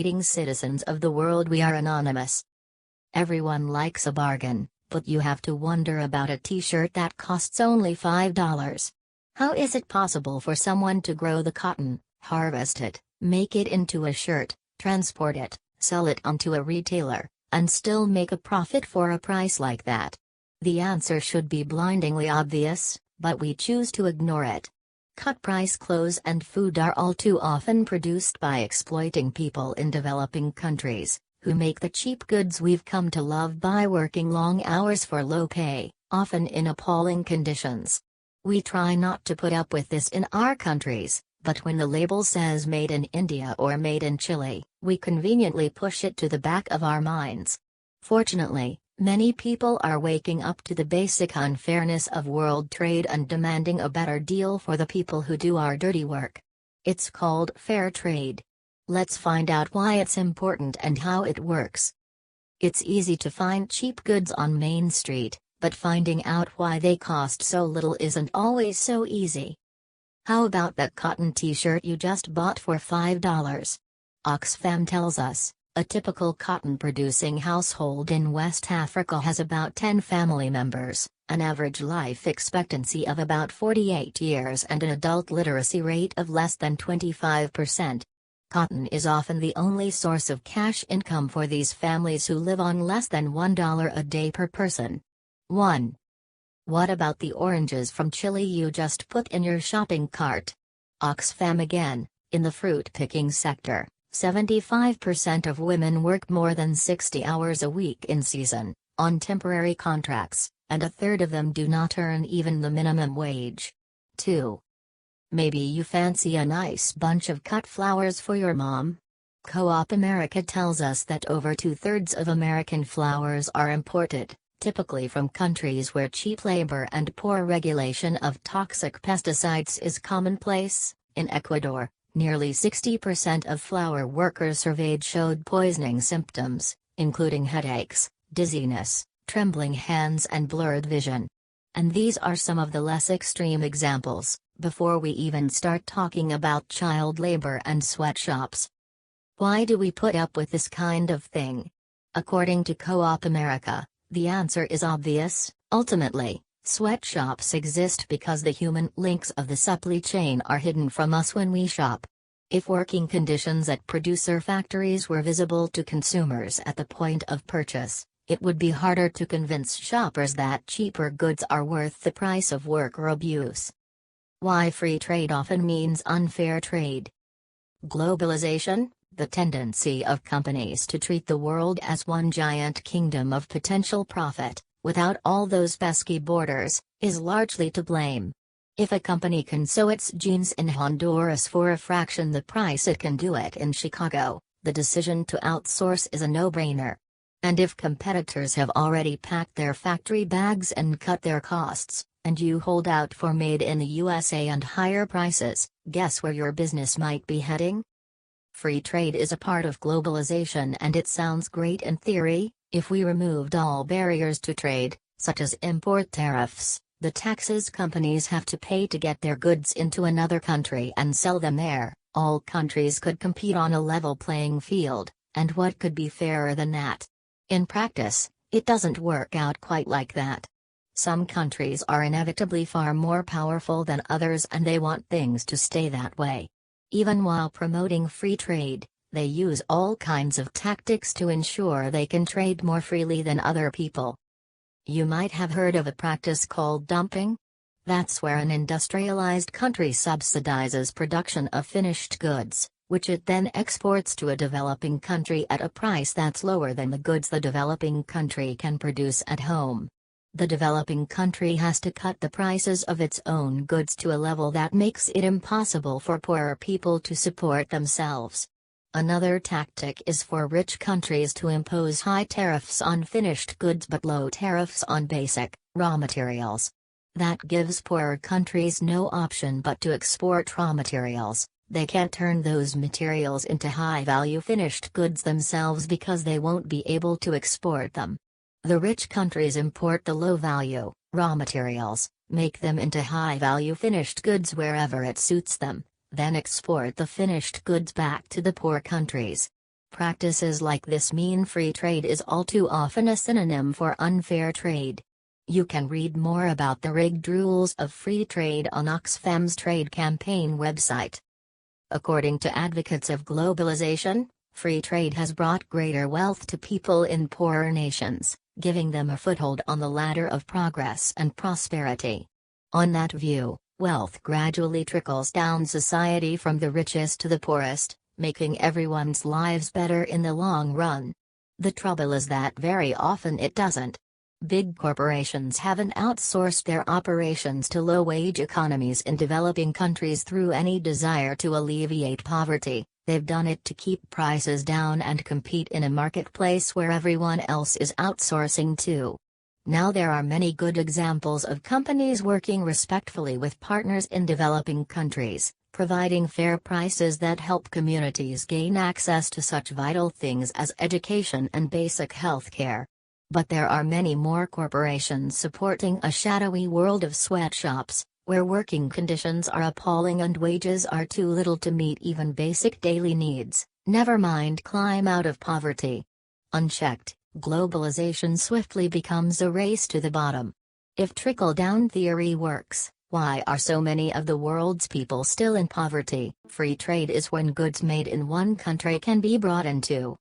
trading citizens of the world, we are anonymous. Everyone likes a bargain, but you have to wonder about a t-shirt that costs only $5. How is it possible for someone to grow the cotton, harvest it, make it into a shirt, transport it, sell it onto a retailer, and still make a profit for a price like that? The answer should be blindingly obvious, but we choose to ignore it. Cut-price clothes and food are all too often produced by exploiting people in developing countries, who make the cheap goods we've come to love by working long hours for low pay, often in appalling conditions. We try not to put up with this in our countries, but when the label says Made in India or Made in Chile, we conveniently push it to the back of our minds. Fortunately, many people are waking up to the basic unfairness of world trade and demanding a better deal for the people who do our dirty work. It's called fair trade. Let's find out why it's important and how it works. It's easy to find cheap goods on Main Street, but finding out why they cost so little isn't always so easy. How about that cotton t-shirt you just bought for $5? Oxfam tells us, a typical cotton-producing household in West Africa has about 10 family members, an average life expectancy of about 48 years and an adult literacy rate of less than 25%. Cotton is often the only source of cash income for these families who live on less than $1 a day per person. 1. What about the oranges from Chile you just put in your shopping cart? Oxfam again, in the fruit-picking sector, 75% of women work more than 60 hours a week in season, on temporary contracts, and a third of them do not earn even the minimum wage. 2. Maybe you fancy a nice bunch of cut flowers for your mom? Co-op America tells us that over 2/3 of American flowers are imported, typically from countries where cheap labor and poor regulation of toxic pesticides is commonplace. In Ecuador, nearly 60% of flower workers surveyed showed poisoning symptoms, including headaches, dizziness, trembling hands and blurred vision. And these are some of the less extreme examples, before we even start talking about child labor and sweatshops. Why do we put up with this kind of thing? According to Co-op America, the answer is obvious. Ultimately, sweatshops exist because the human links of the supply chain are hidden from us when we shop. If working conditions at producer factories were visible to consumers at the point of purchase, it would be harder to convince shoppers that cheaper goods are worth the price of worker abuse. Why free trade often means unfair trade. Globalization, the tendency of companies to treat the world as one giant kingdom of potential profit, without all those pesky borders, is largely to blame. If a company can sew its jeans in Honduras for a fraction the price it can do it in Chicago, the decision to outsource is a no-brainer. And if competitors have already packed their factory bags and cut their costs, and you hold out for made in the USA and higher prices, guess where your business might be heading? Free trade is a part of globalization, and it sounds great in theory. If we removed all barriers to trade, such as import tariffs, the taxes companies have to pay to get their goods into another country and sell them there, all countries could compete on a level playing field, and what could be fairer than that? In practice, it doesn't work out quite like that. Some countries are inevitably far more powerful than others, and they want things to stay that way. Even while promoting free trade, they use all kinds of tactics to ensure they can trade more freely than other people. You might have heard of a practice called dumping. That's where an industrialized country subsidizes production of finished goods, which it then exports to a developing country at a price that's lower than the goods the developing country can produce at home. The developing country has to cut the prices of its own goods to a level that makes it impossible for poorer people to support themselves. Another tactic is for rich countries to impose high tariffs on finished goods but low tariffs on basic, raw materials. That gives poorer countries no option but to export raw materials. They can't turn those materials into high-value finished goods themselves because they won't be able to export them. The rich countries import the low-value, raw materials, make them into high-value finished goods wherever it suits them, then export the finished goods back to the poor countries. Practices like this mean free trade is all too often a synonym for unfair trade. You can read more about the rigged rules of free trade on Oxfam's trade campaign website. According to advocates of globalization, free trade has brought greater wealth to people in poorer nations, giving them a foothold on the ladder of progress and prosperity. On that view, wealth gradually trickles down society from the richest to the poorest, making everyone's lives better in the long run. The trouble is that very often it doesn't. Big corporations haven't outsourced their operations to low-wage economies in developing countries through any desire to alleviate poverty. They've done it to keep prices down and compete in a marketplace where everyone else is outsourcing too. Now there are many good examples of companies working respectfully with partners in developing countries, providing fair prices that help communities gain access to such vital things as education and basic health care. But there are many more corporations supporting a shadowy world of sweatshops, where working conditions are appalling and wages are too little to meet even basic daily needs, never mind climb out of poverty. Unchecked, globalization swiftly becomes a race to the bottom. If trickle-down theory works, why are so many of the world's people still in poverty? Free trade is when goods made in one country can be brought into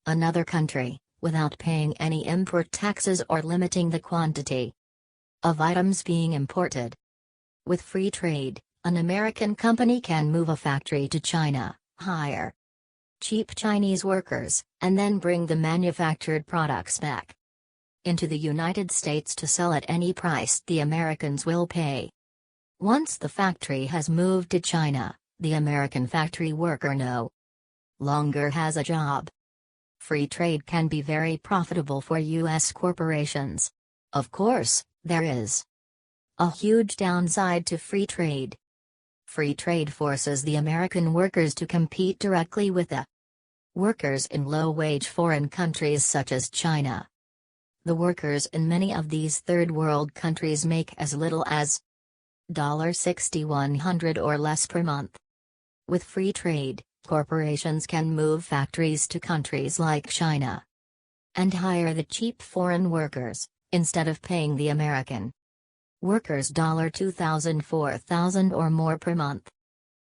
another country, without paying any import taxes or limiting the quantity of items being imported. With free trade, an American company can move a factory to China, hire cheap Chinese workers, and then bring the manufactured products back into the United States to sell at any price the Americans will pay. Once the factory has moved to China, the American factory worker no longer has a job. Free trade can be very profitable for U.S. corporations. Of course, there is a huge downside to free trade. Free trade forces the American workers to compete directly with the workers in low-wage foreign countries such as China. The workers in many of these third-world countries make as little as $6,100 or less per month. With free trade, corporations can move factories to countries like China and hire the cheap foreign workers, instead of paying the American workers $2,000, $4,000 or more per month.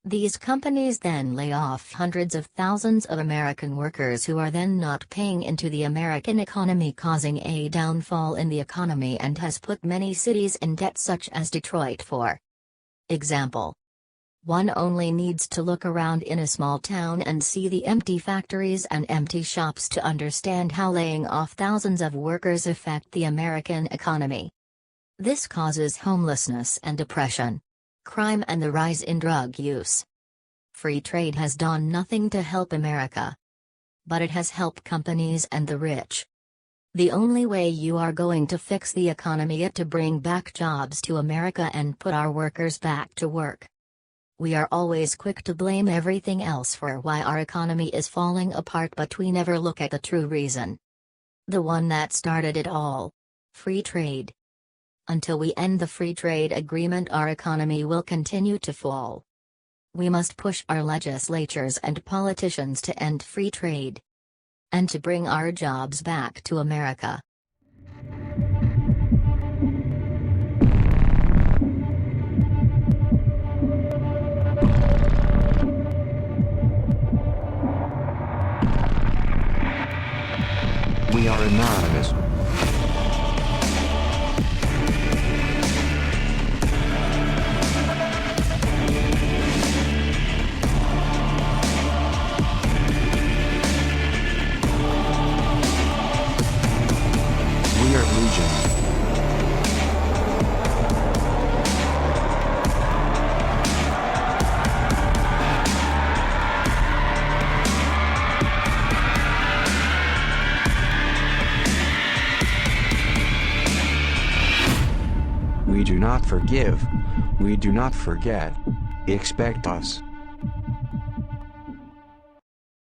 These companies then lay off hundreds of thousands of American workers who are then not paying into the American economy, causing a downfall in the economy and has put many cities in debt, such as Detroit for example. One only needs to look around in a small town and see the empty factories and empty shops to understand how laying off thousands of workers affect the American economy. This causes homelessness and depression, crime and the rise in drug use. Free trade has done nothing to help America, but it has helped companies and the rich. The only way you are going to fix the economy is to bring back jobs to America and put our workers back to work. We are always quick to blame everything else for why our economy is falling apart, but we never look at the true reason. The one that started it all: free trade. Until we end the free trade agreement, our economy will continue to fall. We must push our legislatures and politicians to end free trade and to bring our jobs back to America. We are anonymous. We are Legion. We do not forgive. We do not forget. Expect us.